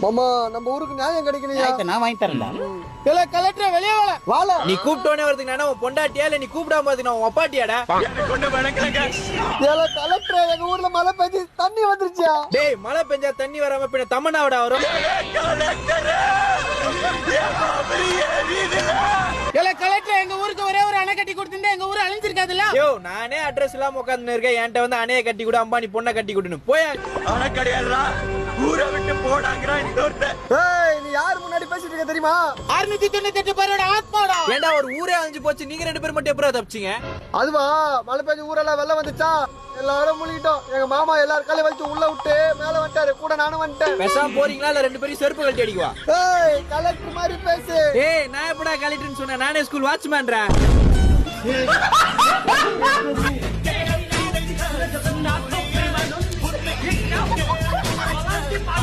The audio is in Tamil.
மாமா நம்ம ஊருக்கு நியாயம் கிடைக்கலையா? நான் வாங்கி தரேன்டா. இல்ல கலெக்டர் வெளியே வாழ. நீ கூப்பிட்டோனே வரதுக்கு நான் உன் பொண்டாட்டியா இல்ல நீ கூப்பிடாம வரதுக்கு நான் உன் அப்பாட்டியாடா? ஏல கலெக்டர் எங்க ஊர்ல மழை பெஞ்சு தண்ணி வந்துருச்சா? டேய் மழை பெஞ்சா தண்ணி வராம பின்ன தமன்னாவடா வரும். இல்ல கலெக்டர் எங்க ஊருக்கு ஒரே ஒரு அணை கட்டி கொடுத்திருந்தா எங்க ஊர் அழிஞ்சிருக்காதுல்ல? யோ நானே அட்ரஸ் இல்லாம உட்கார்ந்து இருக்கேன். என்கிட்ட வந்து அணைய கட்டி கொடு, அம்பானி பொண்ணை கட்டி கொடுன்னு போய் அணை கிடையாதுடா. ஊரை விட்டு போடாங்கறா இன்னொருத்த. ஏய் நீ யார் முன்னாடி பேசிட்டு இருக்க தெரியுமா? 698 பேரோட ஆத்மாடா. ஏன்டா ஒரு ஊரே அழிஞ்சு போச்சு, நீங்க 2 பேர் மட்டும் எப்பறம் தப்பிச்சீங்க? அதுவா மழை பெஞ்சு ஊரெல்லாம் வெள்ளம் வந்துச்சா, எல்லாரும் முழுகிட்டோம். எங்க மாமா எல்லாரும் காலையும் வச்சு உள்ள விட்டு மேல வந்துட்டாரு, கூட நானும் வந்துட்டேன். பேசாம போறீங்களா இல்ல 2 பேரும் செருப்பு கழட்டி அடிக்குவா? ஏய் கலெக்டர் மாதிரி பேசு. ஏய் நான் எப்படா கலெக்டர்னு சொன்னேன், நானே ஸ்கூல் வாட்ச்மேன்டா.